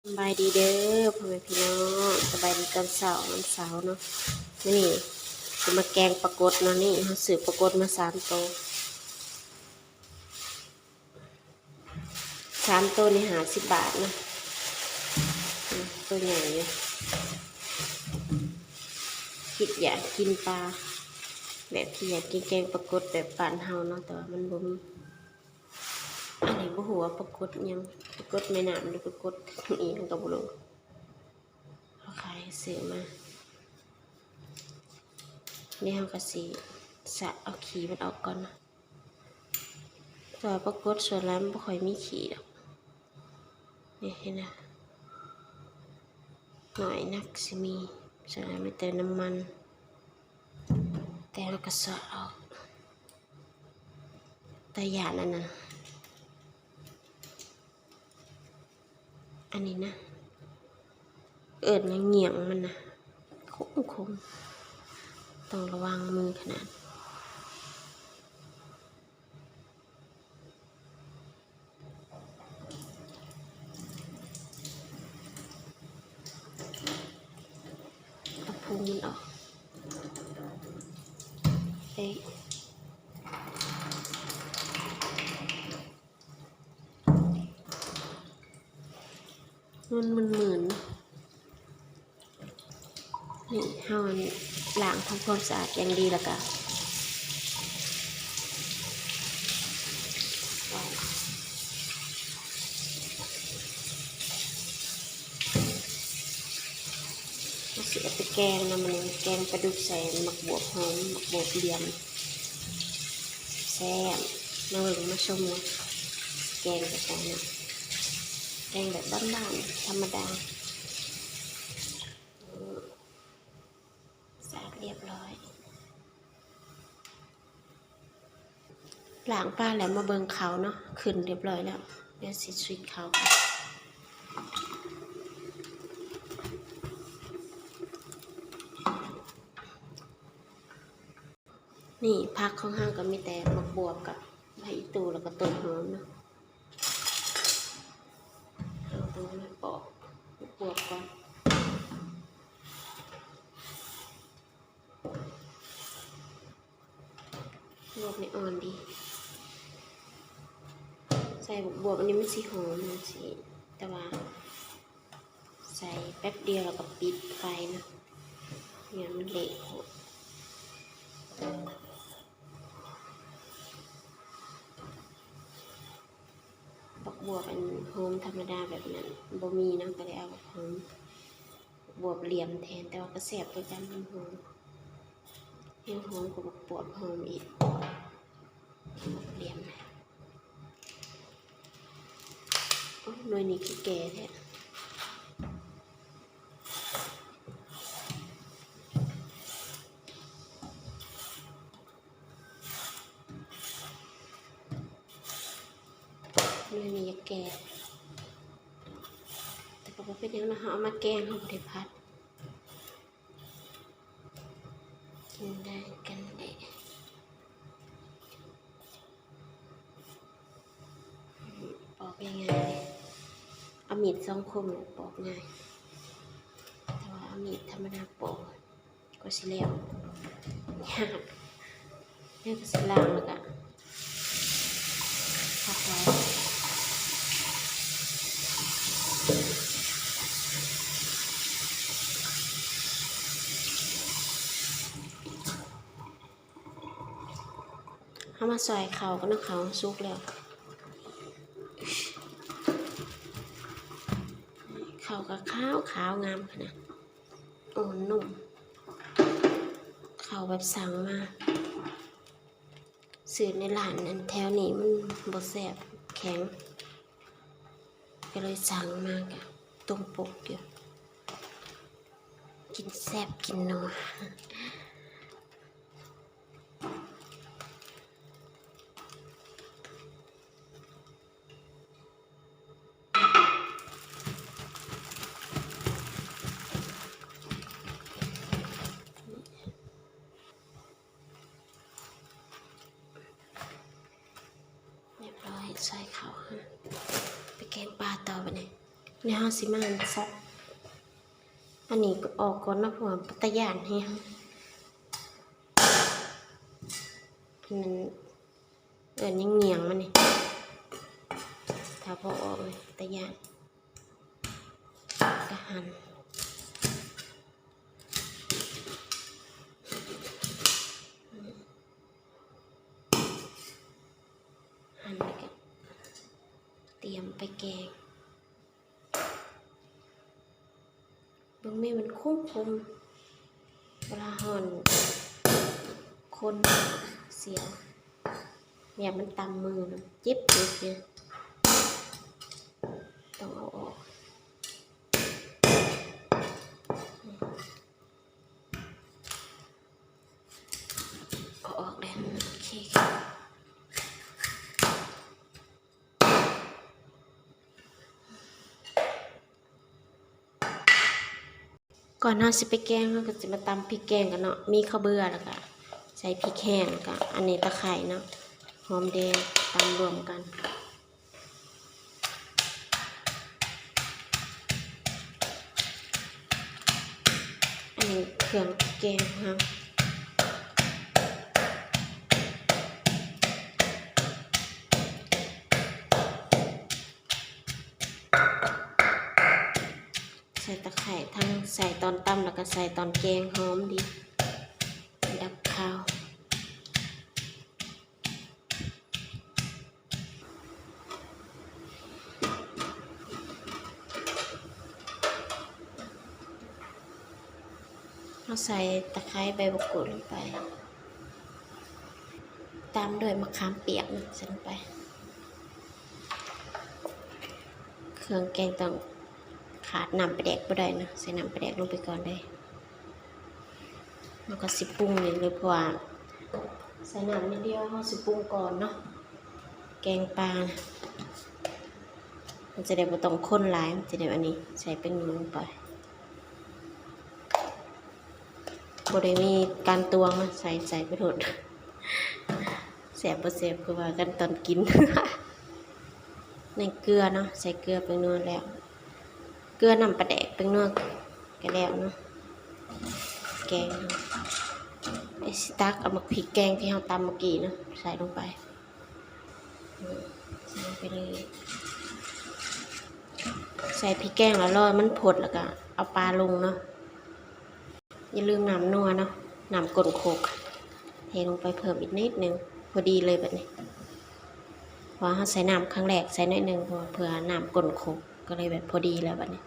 สบายดีเด้อพ่อแม่พี่น้องสบายดีตอนเสาร์วันเสาร์เนาะนี่จะมาแกงปลากดเนาะนี่เขาซื้อปลากดมา3 ตัว3 ตัวนี่50 บาทเนาะตัวใหญ่อยู่คิดอยากกินปลาแบบที่อยากกินแกงปลากดแบบบ้านเฮาเนาะแต่ว่ามันบ่มีอันนี้บ่ฮู้ว่าปลากดยังปลากดแม่น้ำหรือปลากดอีหยังก็บ่รู้เขาขายซื้อมานี่เขาก็สิสะเอาขี้มันออกก่อนนะแต่ปรากฏส่วนร้านไม่ค่อยมีขี้ดอกนี่เห็นนะหน่อยนักสิมีส่วนร้านไม่เติมน้ำมันแต่เราก็สะออกแต่ยานั่นนะอันนี้นะเอิดมันเหงี่ยงมันนะคมต้องระวังมือขนาดเอาพุงมันออกเอ๊ะมันเหมือนนี่เฮาล้างทำความสะอาดอย่างดีแล้วก็เสียไปแกงนะมันแกงปลาดุกใส่หมักบวบหอมหมักบวบเหลี่ยมแซ่บมาเบิ่งมาชมนะแกงแบบนี้แกงแบบบ้านๆธรรมดาสะอาดเรียบร้อยล้างปลาแล้วมาเบิ่งเขาเนาะขึ้นเรียบร้อยแล้วเดี๋ยวสิชุดเขานี่ผักของห้างก็มีแต่หมักบวบกับใบอีตูแล้วก็ต้นหอมเนาะเอาตรงนี้ปอกบวบก่อนบวบนี่อ่อนดีใส่บวบอันนี้มันสีหอมมันสีแต่ว่าใส่แป๊บเดียวแล้วก็ปิดไฟนะเนี่ยมันเละบักบวบอันหอมธรรมดาแบบนั้นบ่มีนะก็เลยเอาหอมบวบเหลี่ยมแทนแต่ว่าก็แซ่บตัวกันมันหอมยังหอมกว่าบักบวบหอมอีกเหลี่ยมนะโอ้ยหน่วยนี้คือแก่แท้หน่วยนี้แก่แต่ก็บ่เป็นหยังนะเอามาแกงเอาไปพัดกินได้กันได้ปอกยังไงเอามีด2 คมปอกง่ายแต่ว่าเอามีดธรรมดาปอกก็สิแล้วยากเนี่ยก็สิล้างแล้วก็พักไว้เอามาซอยเขาก็นะเขาสุกแล้วเขาก็ขาวงามขนาดอ่อนนุ่มเขาแบบสั่งมาซื้อในร้านนั้นแถวนี้มันบ่แซ่บแข็งก็เลยสั่งมากะตรงปกอยู่กินแซ่บกินนัวเรียบร้อยใส่เขาไปแกงปลาต่อไปเนี่ย นี่เฮาสิมาซักอันนี้ก็ออกก่อนนะเพราะว่าปัตยานให้เฮามันยังเงียงมันนี่ถ้าพอออกเลยปัตยานก็หั่นแล้วก็เตรียมไปแกงเบิ่งแม่มันคุ้มเวลาห่อนคนเสียวเนี่ยมันตำมือนะเจ็บเนี่ยต้องเอาออกแล้วโอเคก่อนหน้าสิไปแกงเราก็จะมาตำพริกแกงกันเนาะมีข้าวเบื่อแล้วก็ใส่พริกแห้งกับอันนี้ตะไคร้เนาะหอมแดงตำรวมกันอันนี้เครื่องแกงครับใส่ตะไคร้ทั้งใส่ตอนตำแล้วก็ใส่ตอนแกงหอมดีดับข้าวเราใส่ตะไคร้ใบมะกรูดลงไปตามด้วยมะขามเปียกใส่ลงไปเครื่องแกงต้องขาดน้ำปลาแดกบ่ได้นะใส่น้ำปลาแดกลงไปก่อนได้แล้วก็สิปรุงนี่เลยเพราะว่าใส่น้ำนิดเดียวเราสิปรุงก่อนเนาะแกงปลามันจะได้บ่ต้องข้นหลายมันจะได้อันนี้ใส่เป็นลงไปบ่ได้มีการตวงนะใส่ไปโดดแสบบ่แสบคือว่ากันตอนกิน ในเกลือเนาะใส่เกลือเป็นนัวแล้วเกลือน้ำปลาแดกเป็นนัวก็แล้วเนาะแกงไอสตักเอามาพริกแกงที่เราตำเมื่อกี้เนาะใส่ลงไปใส่ไปเลยใส่พริกแกงแล้วรอมันผดแล้วก็เอาปลาลงเนาะอย่าลืมน้ำนัวเนาะน้ำก้นโคกเทลงไปเพิ่มอีกนิดนึงพอดีเลยแบบนี้พอเขาใส่น้ำครั้งแรกใส่นิดนึงเพื่อน้ำก้นโคกก็เลยแบบพอดีแล้วแบบนี้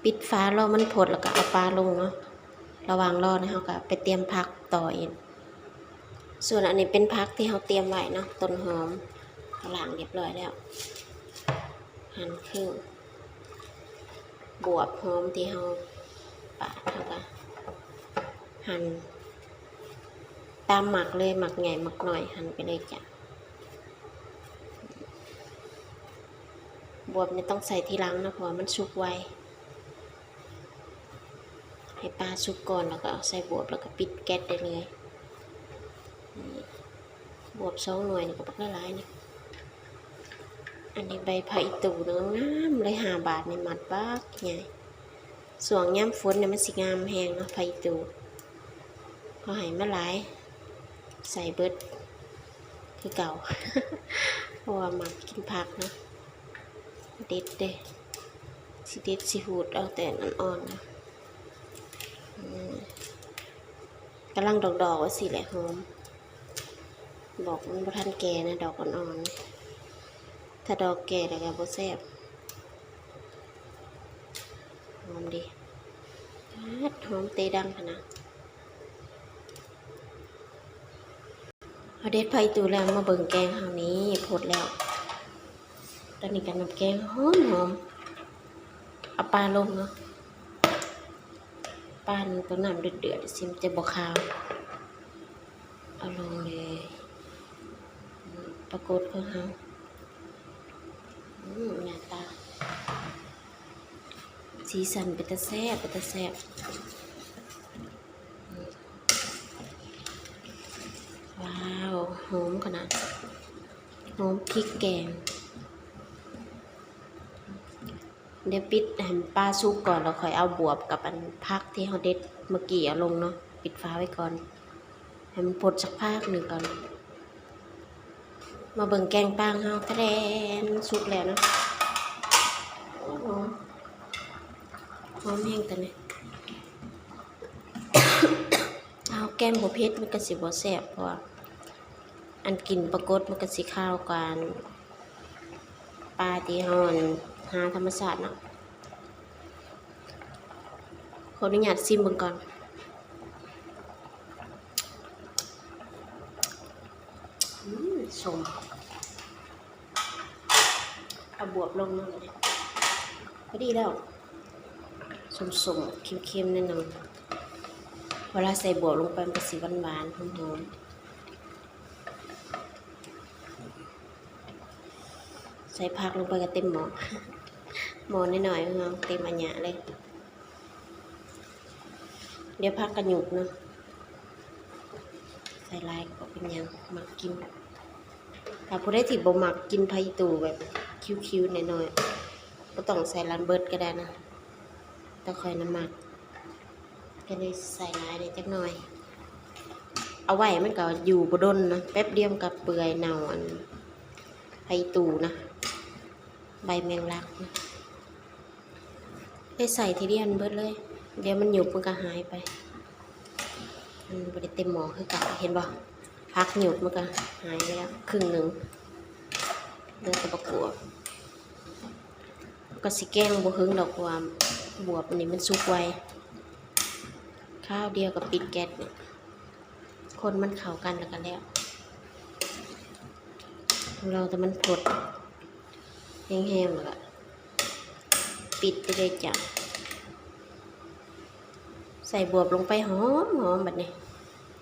ปิดฟ้ารอมันผดแล้วก็เอาปลาลงเนาะระหว่างรอนะเขาก็ไปเตรียมผักต่ออีกส่วนอันนี้เป็นผักที่เขาเตรียมไว้เนาะต้นหอมเขาล้างเรียบร้อยแล้วหั่นครึ่งบวบหอมที่เขาปาดเขาก็หั่นตามหมักเลยหมักใหญ่หมักหน่อยหั่นไปเลยจ้ะบวบเนี่ยต้องใส่ทีหลังนะเพราะมันสุกไวให้ปลาสุกก่อนแล้วก็เอาใส่บวบแล้วก็ปิดแก๊สได้เลยบวบ2 หน่วยนี่ก็ปักละลายนี่อันนี้ใบไผ่ตู่เนื้องามเลย5 บาทในมัดบักใหญ่ส่วนย่ำฝนเนี่ยมันสิงามแหงเนาะไผ่ตู่พอให้มาหลายใส่เบิดคือเก่า เพราะว่ามักกินผักเนาะเด็ดเด้สิเด็ดสิหูดเอาแต่อ่อนๆนะกำลังดอกๆว่าสิแหละหอมบอกมันบ่ทันแก่นะดอกอ่อนๆถ้าดอกแก่แล้วก็บ่แซ่บหอมดีหอมเตดังขนาดเอาเด็ดไผ่ตูแล้วมาเบิ่งแกงเฮานี้พดแล้วตอนนี้กันน้ำแกงหอมเอาปลาลงเนาะปลาตัวน้ำเดือดๆซิมจะบ่ขาวเอาลงเลยปรากฏของเฮาหน้าตาสีสันเป็นตาแซ่บว้าวหอมขนาดหอมพริกแกง เดี๋ยวปิดให้ปลาสุกก่อนแล้วค่อยเอาบวบกับอันผักที่เฮาเด็ดเมื่อกี้เอาลงเนาะปิดฝาไว้ก่อนให้มันพดสักพักหนึ่งก่อนมาเบิ่งแกงปางเฮาทะเลสุกแล้วเนาะโอ้โหหอมแห้งแต่เนี่ยเอาแกงบ่เผ็ดมันก็สิบ่แซ่บเพราะว่าอันกินปรากฏมันก็สิข้าวกันปลาที่เฮาหาธรรมชาติเนาะขออนุญาตชิมเบิ่งก่อนชมเอาบวบลงมาเลยพอดีแล้วสมๆเค็มๆแน่นอนเวลาใส่บวบลงไปมันก็สิหวานๆหอมๆใส่ผักลงไปก็เต็มหม้อหม้อนิดหน่อยเนาะเต็มอันหยะเลยเดี๋ยวผักกระหยุกเนาะใส่ลายก็เป็นยังมักกินถ้าผู้ใดที่บ่มักกินไผ่ตู่แบบคิ้วๆหน่อยๆก็ต้องใส่ลานเบิดก็ได้นะแต่ค่อยน้ำมักก็เลยใส่ลายได้จักหน่อยเอาไว้มันก็อยู่บ่ดนนะแป๊บเดียวกับเปื่อยเน่าอันไผ่ตู่นะใบแมงลักนะได้ใส่ทีเดียวเบิดเลยเดี๋ยวมันหยุบมันก็หายไปมันบ่ได้เต็มหม้อคือเก่าเห็นบ่พักหยุบมันก็หายไปแล้วครึ่งหนึ่งเนื้อตะบะกัวก็สิแกงบ่หึงดอกว่าบวบอันนี้มันสุกไวข้าวเดียวกับปิดแก๊สเนี่ยคนมันเข้ากันแล้วกันแล้วเราแต่มันพดแห้งๆแล้วก็ปิดไปเลยจ้ะใส่บวบลงไปหอมแบบนี้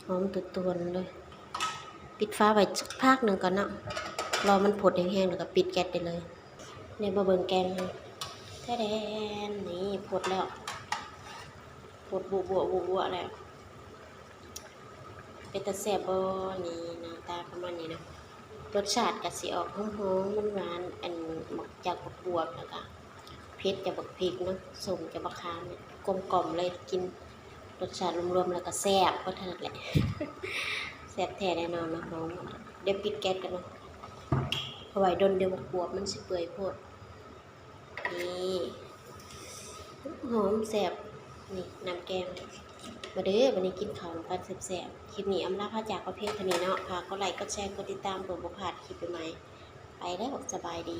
หอมตัวๆเลยปิดฟ้าไว้สักพักหนึ่งก่อนเนาะรอมันผดแห้งๆแล้วก็ปิดแก๊สได้เลยเนี่ยมาเบิ่งแกงแท้แดนนี่ผดแล้วผดบัวแล้วเป็นตะแซ่บบ่นี่หน้าตาประมาณนี้นะรสชาติก็สิออกหอมๆหวานๆอันหมักจากบวบแล้วก็เผ็ดจากบักพริกเนาะส้มจากบักขามเนี่ยกลมๆเลยกินรสชาติรวมๆแล้วก็แซ่บก็เท่านั้นแหละแซ่บแท้แน่นอนนะน้องเดี๋ยวปิดแก๊สกันเนาะเอาไว้ดนเดี๋ยวบวบมันสิเปื่อยโพดนี่หอมแซ่บนี่น้ำแกงมาเด้อวันนี้กินข้าวกันแซ่บๆคลิปนี้อำลาพาจากประเภทเท่านี้เนาะค่ะก็ไลค์ก็แชร์กดติดตามเพื่อบ่พลาดคลิปใหม่ๆไปแล้วสบายดี